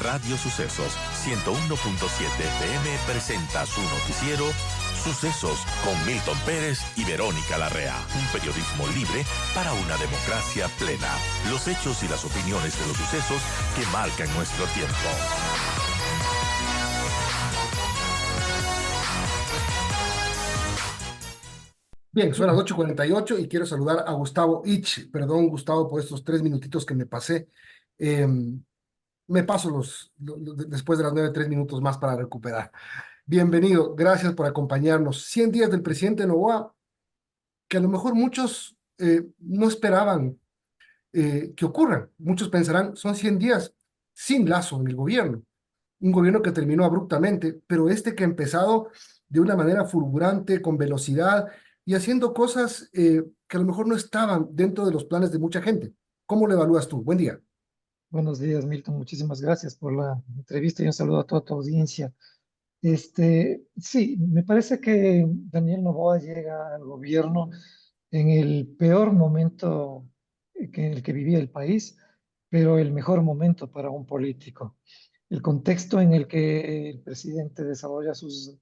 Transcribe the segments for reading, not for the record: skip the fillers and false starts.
Radio Sucesos 101.7 FM presenta su noticiero Sucesos con Milton Pérez y Verónica Larrea. Un periodismo libre para una democracia plena. Los hechos y las opiniones de los sucesos que marcan nuestro tiempo. Bien, son las 8:48 y quiero saludar a Gustavo Ich. Perdón, Gustavo, por estos 3 minutitos que me pasé. Eh, Me paso después de las 9, 3 minutos más para recuperar. Bienvenido, gracias por acompañarnos. 100 días del presidente Noboa, que a lo mejor muchos no esperaban que ocurran. Muchos pensarán, son 100 días sin Lazo en el gobierno. Un gobierno que terminó abruptamente, pero este que ha empezado de una manera fulgurante, con velocidad y haciendo cosas que a lo mejor no estaban dentro de los planes de mucha gente. ¿Cómo lo evalúas tú? Buen día. Buenos días, Milton. Muchísimas gracias por la entrevista y un saludo a toda tu audiencia. Sí, me parece que Daniel Noboa llega al gobierno en el peor momento en el que vivía el país, pero el mejor momento para un político. El contexto en el que el presidente desarrolla sus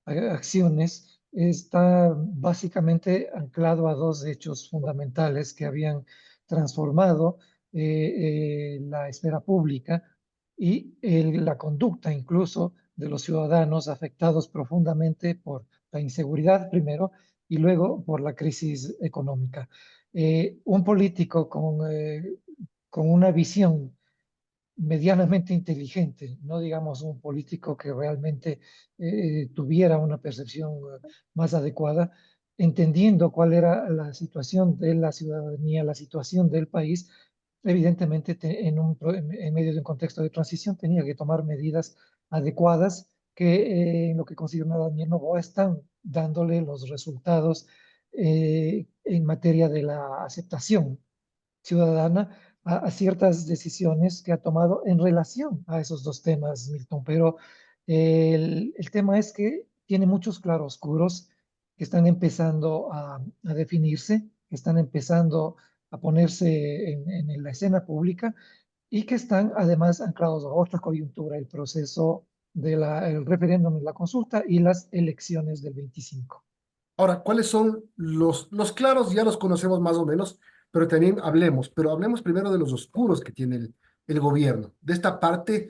acciones está básicamente anclado a dos hechos fundamentales que habían transformado la esfera pública y la conducta incluso de los ciudadanos afectados profundamente por la inseguridad primero y luego por la crisis económica. Un político con una visión medianamente inteligente, no digamos un político que realmente tuviera una percepción más adecuada, entendiendo cuál era la situación de la ciudadanía, la situación del país, evidentemente en medio de un contexto de transición tenía que tomar medidas adecuadas que en lo que considera Daniel Noboa están dándole los resultados en materia de la aceptación ciudadana a ciertas decisiones que ha tomado en relación a esos dos temas, Milton. Pero el tema es que tiene muchos claroscuros que están empezando a definirse, que están empezando a ponerse en la escena pública y que están además anclados a otra coyuntura, el proceso del referéndum y la consulta y las elecciones del 25. Ahora, ¿cuáles son los claros? Ya los conocemos más o menos, pero también pero hablemos primero de los oscuros que tiene el gobierno, de esta parte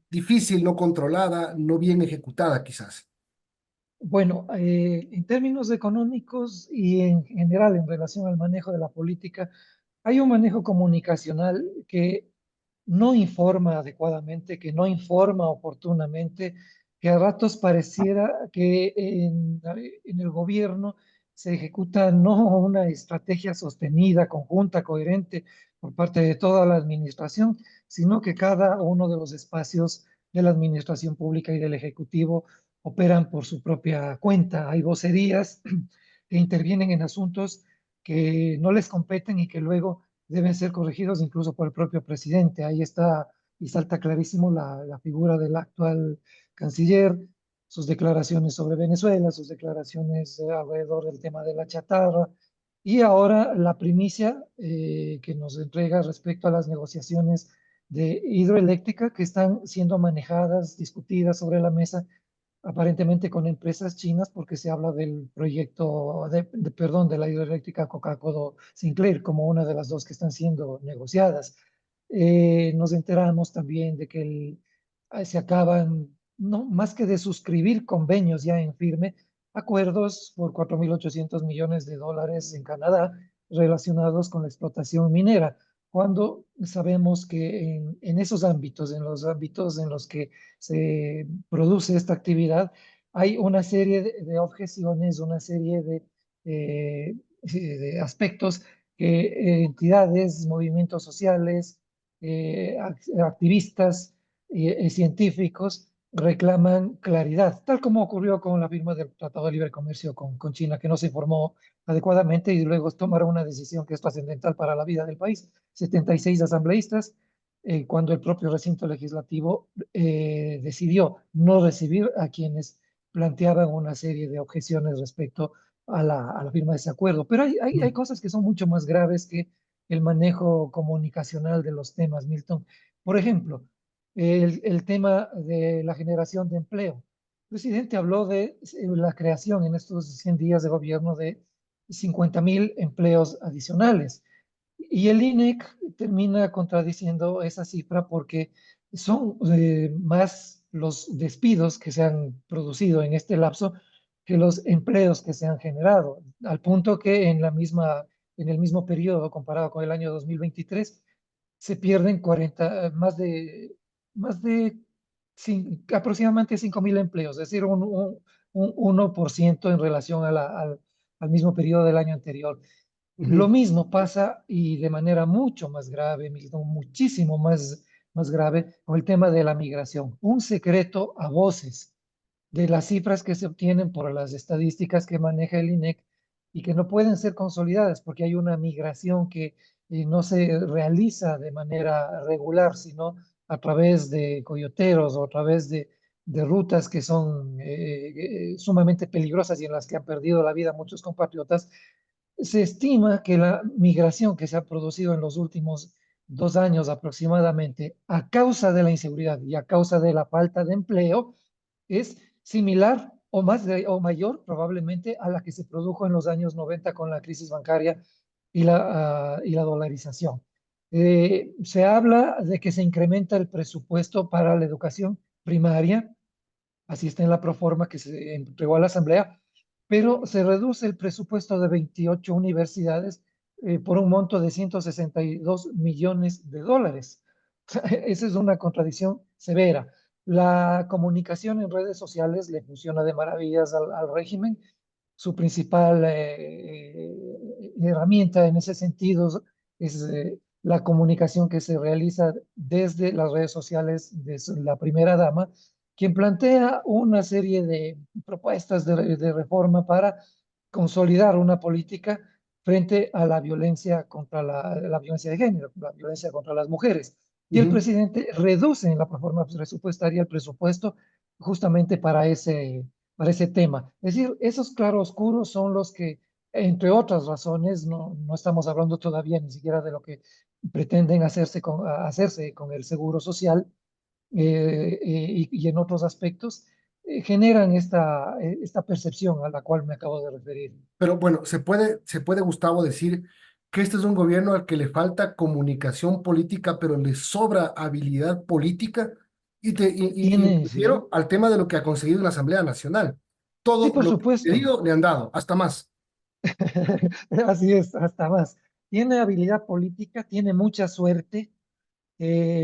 difícil, no controlada, no bien ejecutada quizás. Bueno, en términos económicos y en general en relación al manejo de la política, hay un manejo comunicacional que no informa adecuadamente, que no informa oportunamente, que a ratos pareciera que en el gobierno se ejecuta no una estrategia sostenida, conjunta, coherente por parte de toda la administración, sino que cada uno de los espacios de la administración pública y del Ejecutivo operan por su propia cuenta. Hay vocerías que intervienen en asuntos que no les competen y que luego deben ser corregidos incluso por el propio presidente. Ahí está y salta clarísimo la figura del actual canciller, sus declaraciones sobre Venezuela, sus declaraciones alrededor del tema de la chatarra y ahora la primicia que nos entrega respecto a las negociaciones de hidroeléctrica que están siendo manejadas, discutidas sobre la mesa aparentemente con empresas chinas porque se habla del proyecto, perdón, de la hidroeléctrica Coca-Cola Sinclair como una de las dos que están siendo negociadas. Nos enteramos también de que se acaban, no, más que de suscribir convenios ya en firme, acuerdos por 4.800 millones de dólares en Canadá relacionados con la explotación minera, cuando sabemos que en esos ámbitos, en los ámbitos en los que se produce esta actividad, hay una serie de objeciones, una serie de aspectos que entidades, movimientos sociales, activistas y científicos reclaman claridad, tal como ocurrió con la firma del Tratado de Libre Comercio con China, que no se informó adecuadamente y luego tomaron una decisión que es trascendental para la vida del país. 76 asambleístas, cuando el propio recinto legislativo decidió no recibir a quienes planteaban una serie de objeciones respecto a la firma de ese acuerdo. Pero hay cosas que son mucho más graves que el manejo comunicacional de los temas, Milton. Por ejemplo, el tema de la generación de empleo. El presidente habló de la creación en estos 100 días de gobierno de 50.000 empleos adicionales. Y el INEC termina contradiciendo esa cifra porque son más los despidos que se han producido en este lapso que los empleos que se han generado, al punto que en el mismo periodo comparado con el año 2023 se pierden más de aproximadamente 5.000 empleos, es decir, un 1% en relación al mismo periodo del año anterior. Lo Ujú, mismo pasa y de manera mucho más grave, Milton, muchísimo más grave con el tema de la migración. Un secreto a voces de las cifras que se obtienen por las estadísticas que maneja el INEC y que no pueden ser consolidadas porque hay una migración que no se realiza de manera regular, sino a través de coyoteros o a través de rutas que son sumamente peligrosas y en las que han perdido la vida muchos compatriotas. Se estima que la migración que se ha producido en los últimos 2 años aproximadamente, a causa de la inseguridad y a causa de la falta de empleo, es similar o mayor probablemente a la que se produjo en los años 90 con la crisis bancaria y la dolarización. Se habla de que se incrementa el presupuesto para la educación primaria, así está en la proforma que se entregó a la Asamblea, pero se reduce el presupuesto de 28 universidades por un monto de 162 millones de dólares. Esa es una contradicción severa. La comunicación en redes sociales le funciona de maravillas al régimen. Su principal herramienta en ese sentido es la comunicación que se realiza desde las redes sociales de la primera dama, quien plantea una serie de propuestas de reforma para consolidar una política frente a la violencia contra la violencia de género, la violencia contra las mujeres. Y el ujú. presidente reduce en la reforma presupuestaria el presupuesto justamente para ese tema. Es decir, esos claroscuros son los que, entre otras razones, no estamos hablando todavía ni siquiera de lo que pretenden hacerse con el seguro social y en otros aspectos, generan esta percepción a la cual me acabo de referir. Pero bueno, se puede, Gustavo, decir que este es un gobierno al que le falta comunicación política, pero le sobra habilidad política. Y me Sí, refiero al tema de lo que ha conseguido en la Asamblea Nacional. sí, Todo por lo que ha supuesto. pedido le han dado, hasta más. Así es, hasta más. Tiene habilidad política, tiene mucha suerte,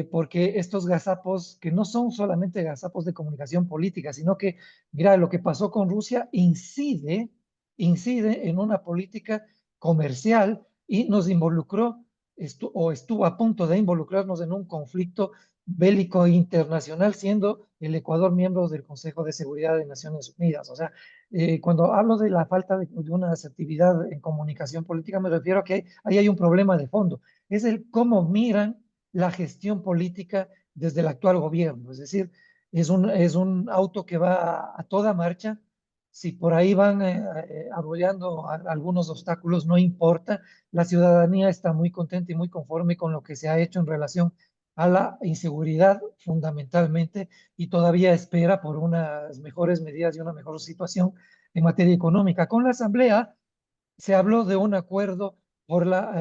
porque estos gazapos, que no son solamente gazapos de comunicación política, sino que, mira, lo que pasó con Rusia incide en una política comercial y nos involucró, o estuvo a punto de involucrarnos en un conflicto bélico internacional, siendo el Ecuador miembro del Consejo de Seguridad de Naciones Unidas. O sea, cuando hablo de la falta de una asertividad en comunicación política, me refiero a que ahí hay un problema de fondo. Es el cómo miran la gestión política desde el actual gobierno. Es decir, es un auto que va a toda marcha. Si por ahí van arrollando algunos obstáculos, no importa. La ciudadanía está muy contenta y muy conforme con lo que se ha hecho en relación a la inseguridad fundamentalmente y todavía espera por unas mejores medidas y una mejor situación en materia económica. Con la Asamblea se habló de un acuerdo por la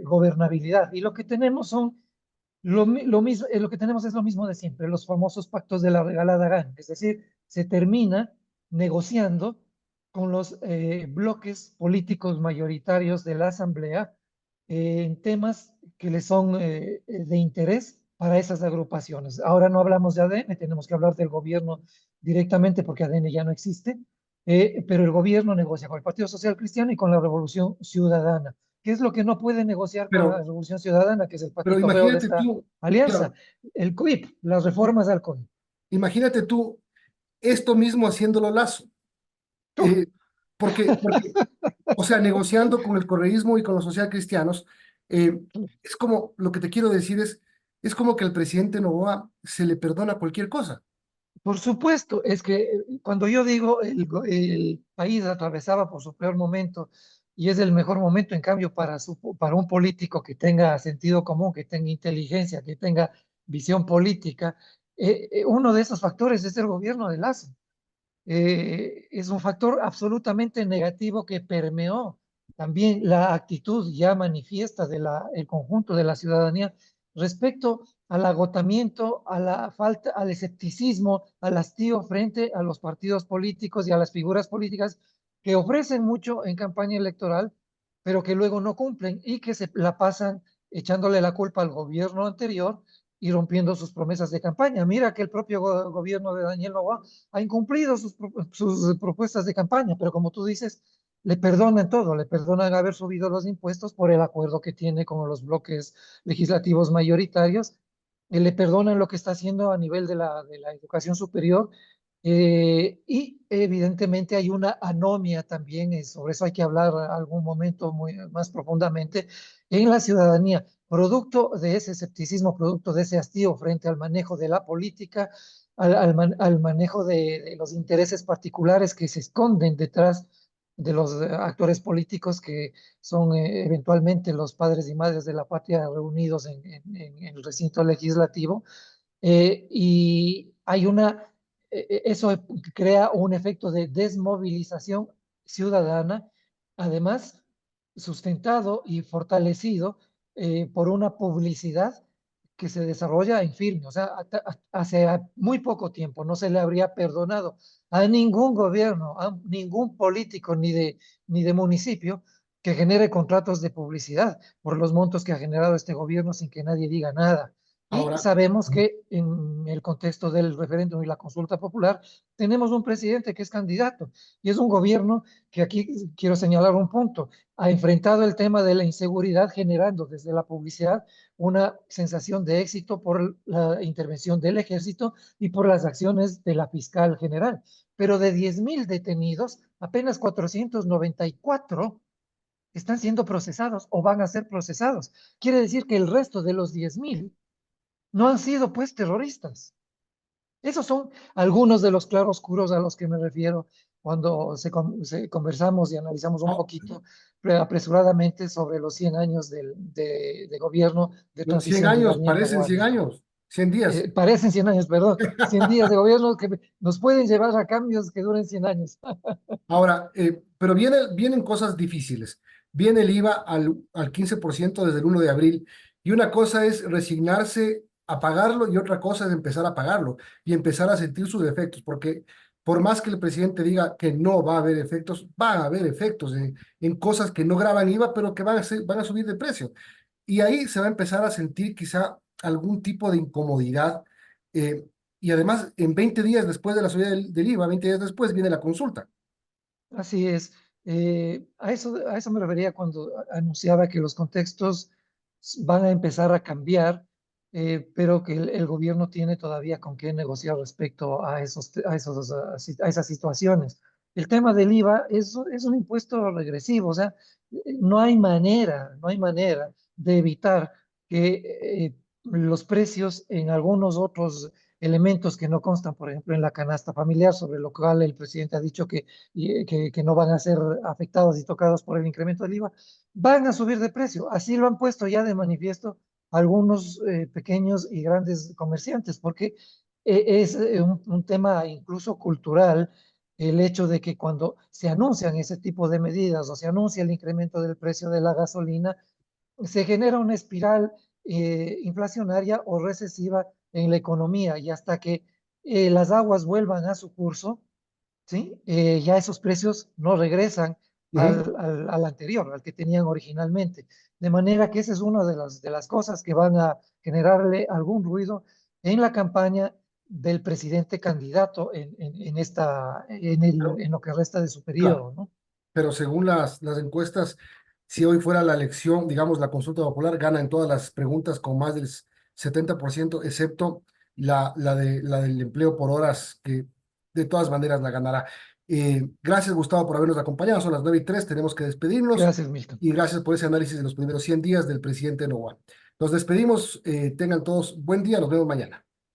gobernabilidad y lo que tenemos son lo mismo, lo que tenemos es lo mismo de siempre, los famosos pactos de la regalada gana, es decir, se termina negociando con los bloques políticos mayoritarios de la Asamblea en temas que les son de interés para esas agrupaciones. Ahora no hablamos de ADN, tenemos que hablar del gobierno directamente porque ADN ya no existe, pero el gobierno negocia con el Partido Social Cristiano y con la Revolución Ciudadana. ¿Qué es lo que no puede negociar con la Pero, Revolución Ciudadana, que es el pero patito feo de imagínate esta tú, alianza? claro, El COIP, las reformas al COIP. imagínate tú esto mismo haciéndolo Lazo. ¡Tú! Eh, porque, o sea, negociando con el correísmo y con los socialcristianos, es como, lo que te quiero decir es como que al presidente Noboa se le perdona cualquier cosa. Por supuesto, es que cuando yo digo el país atravesaba por su peor momento y es el mejor momento, en cambio, para un político que tenga sentido común, que tenga inteligencia, que tenga visión política, uno de esos factores es el gobierno de Lazo. Es un factor absolutamente negativo que permeó también la actitud ya manifiesta de el conjunto de la ciudadanía respecto al agotamiento, a la falta, al escepticismo, al hastío frente a los partidos políticos y a las figuras políticas que ofrecen mucho en campaña electoral, pero que luego no cumplen y que se la pasan echándole la culpa al gobierno anterior y rompiendo sus promesas de campaña. Mira que el propio gobierno de Daniel Noboa ha incumplido sus propuestas de campaña, pero como tú dices, le perdonan todo, le perdonan haber subido los impuestos por el acuerdo que tiene con los bloques legislativos mayoritarios, le perdonan lo que está haciendo a nivel de la educación superior, y evidentemente hay una anomia también, y sobre eso hay que hablar algún momento muy más profundamente, en la ciudadanía, producto de ese escepticismo, producto de ese hastío frente al manejo de la política, al manejo de los intereses particulares que se esconden detrás de los actores políticos que son eventualmente los padres y madres de la patria reunidos en el recinto legislativo. Y hay eso crea un efecto de desmovilización ciudadana, además sustentado y fortalecido por una publicidad que se desarrolla en firme. O sea, hace muy poco tiempo no se le habría perdonado a ningún gobierno, a ningún político ni de municipio que genere contratos de publicidad por los montos que ha generado este gobierno sin que nadie diga nada. Y Ahora, sabemos que en el contexto del referéndum y la consulta popular tenemos un presidente que es candidato y es un gobierno que aquí quiero señalar un punto, ha enfrentado el tema de la inseguridad generando desde la publicidad una sensación de éxito por la intervención del ejército y por las acciones de la fiscal general. Pero de 10.000 detenidos, apenas 494 están siendo procesados o van a ser procesados. Quiere decir que el resto de los 10.000 no han sido pues terroristas. Esos son algunos de los claroscuros a los que me refiero cuando conversamos y analizamos un ah, poquito apresuradamente sobre los 100 años de gobierno de los 100 transición de años, Daniel parecen Noboa. 100 años, 100 días. Parecen 100 años, perdón, 100 días de gobierno que nos pueden llevar a cambios que duren 100 años. Ahora, pero vienen cosas difíciles. Viene el IVA al 15% desde el 1 de abril y una cosa es resignarse a pagarlo y otra cosa es empezar a pagarlo y empezar a sentir sus efectos, porque por más que el presidente diga que no va a haber efectos, van a haber efectos en cosas que no graban IVA, pero que van a subir de precio. Y ahí se va a empezar a sentir quizá algún tipo de incomodidad. Y además, en 20 días después de la subida del IVA, 20 días después viene la consulta. Así es. A eso me refería cuando anunciaba que los contextos van a empezar a cambiar, pero que el gobierno tiene todavía con qué negociar respecto a esas situaciones. El tema del IVA es un impuesto regresivo, o sea, no hay manera de evitar que los precios en algunos otros elementos que no constan, por ejemplo, en la canasta familiar, sobre lo cual el presidente ha dicho que no van a ser afectados y tocados por el incremento del IVA, van a subir de precio. Así lo han puesto ya de manifiesto algunos pequeños y grandes comerciantes, porque es un tema incluso cultural el hecho de que cuando se anuncian ese tipo de medidas o se anuncia el incremento del precio de la gasolina, se genera una espiral inflacionaria o recesiva en la economía y hasta que las aguas vuelvan a su curso, ¿sí? Ya esos precios no regresan Ujú. al anterior, al que tenían originalmente. De manera que esa es una de las cosas que van a generarle algún ruido en la campaña del presidente candidato Pero, en lo que resta de su claro, periodo, ¿no? pero según las encuestas, si hoy fuera la elección, digamos, la consulta popular gana en todas las preguntas con más del 70%, excepto la del empleo por horas, que de todas maneras la ganará. Gracias, Gustavo, por habernos acompañado. Son las 9:03, tenemos que despedirnos. Gracias, Milton. Y gracias por ese análisis de los primeros 100 días del presidente Noboa. Nos despedimos, tengan todos buen día, nos vemos mañana.